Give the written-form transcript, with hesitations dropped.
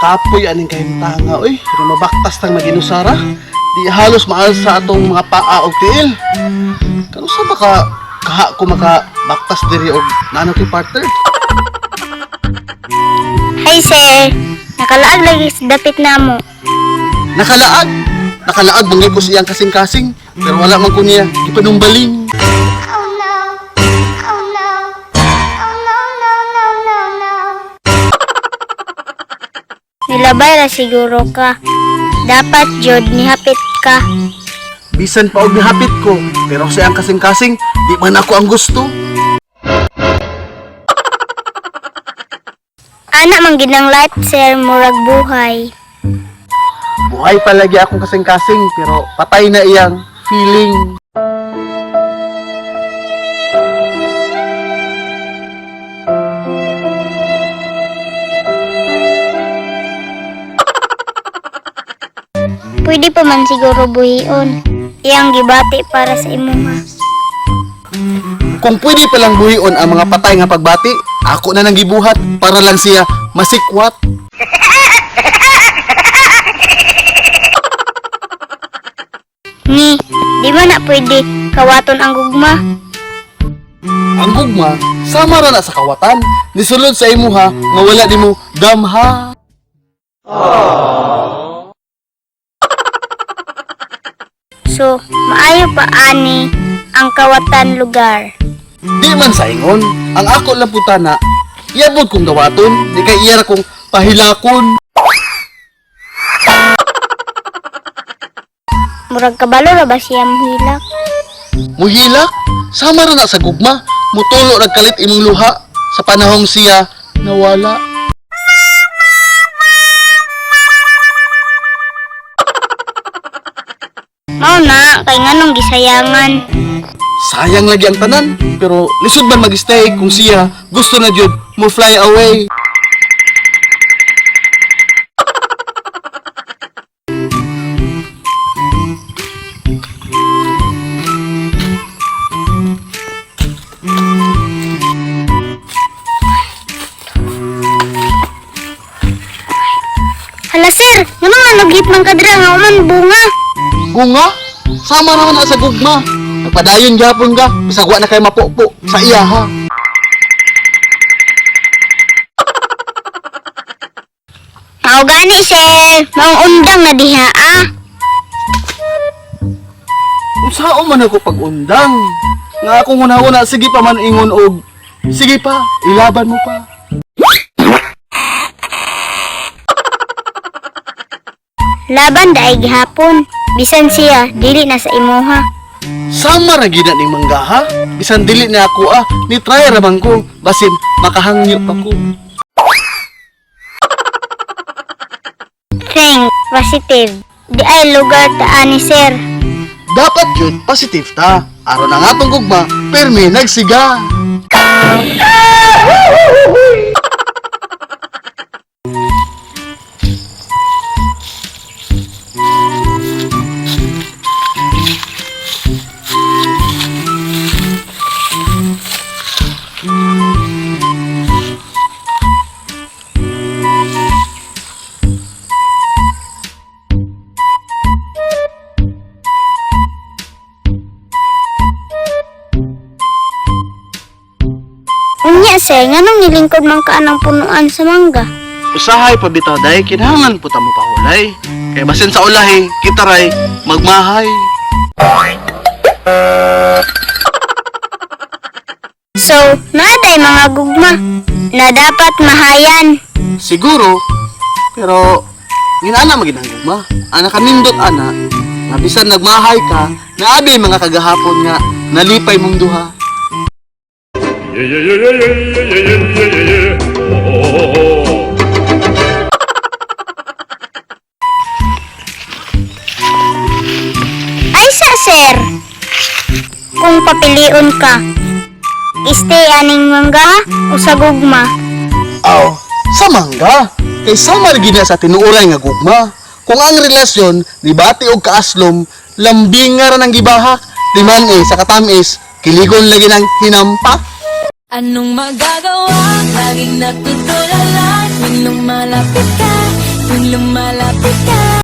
kapoy aning kahimtanga oy, pero mabaktas tang naginusara. Di halos maal sa atong mga paa og tiil. Kano sa baka kaha ko makabaktas diri og nano ti partner? Hi sir, nakalaag lagi sa dapit namo. Nakalaag. Nakalaag bangay ko siyang kasing-kasing, pero wala man ko niya ipanumbaling. Nilabay ra siguro ka. Dapat jud nihapit ka. Bisan pa og nihapit ko, pero siyang kasing-kasing, di man ako ang gusto. Ana man gid ang life sir, murag buhay. Buhay palagi akong kasing-kasing, pero patay na iyang feeling. Pwede pa man siguro buhion. Iyang gibati para sa imuha. Kung pwede palang buhion ang mga patay nga pagbati, ako na nang gibuhat para lang siya masikwat. Ni, di man na pwede kawaton ang gugma. Ang gugma, sama ra na sa kawatan. Nisulod sa imuha nga wala nimo damha. So, maayo pa ani ang kawatan lugar. Di man sa ingon, ang ako lang putana, iabot kong dawaton, di kay iyara kong pahilakon. Murag kabalo ra ba siya mahilak? Muhilak, sama ra na sa gugma, mutulo nagkalit imong luha sa panahong siya nawala. Mao na, kay nganong gisayangan. Sayang lagi ang tanan, pero lisod man mag-stay kung siya gusto na jud mo fly away. Hala sir, nganong nanugit man kadra nga uman bunga? Bunga, sama naman na sa gugma. Nagpadayon gyapon ka, bisag wa na kay mapopo sa iya ha. Mao gani sir, mangundang na diha ah. Unsao man ako pag-undang. Nga akong una-una, sige pa man ingon og, sige pa, ilaban mo pa. Laban daay gihapon, bisan siya dili na sa imuha. Sama ra gina ning manggaha. Bisan dili na ako ni try ra man ko, basin makahangyo pa ko. Think positive. Di ay lugar ta ani sir. Dapat yun, positive ta. Aron ang atong gugma, permi nagsiga. Unya sir, nganong nilingkod man ka anang punuan sa mangga? Usahay pa bitaw day, kinahanglan po ta mo pahulay. Kay basin sa ulahi, kita ray magmahay. So, naaday mga gugma na dapat mahayan. Siguro, pero ginana maging gugma. Ana kanindot ana, nga bisan nagmahay ka, naabi mga kagahapon nga nalipay mong duha. Yeah, yeah, yeah, yeah, yeah, yeah, yeah, yeah, yeah, yeah. Oh, oh, oh. Ay sa sir, kung papiliun ka, stay aning mangga o sa gugma? Aw, sa mangga. Kay sama gina sa tinuuray nga gugma. Kung ang relasyon ni bati og kaaslom, lambing nga ra nang gibahak, timan sa katamis, kiligon lagi ng hinampak. Anong magagawa? Laging natutulala. Nung malapit ka, Tuwing lumalapit ka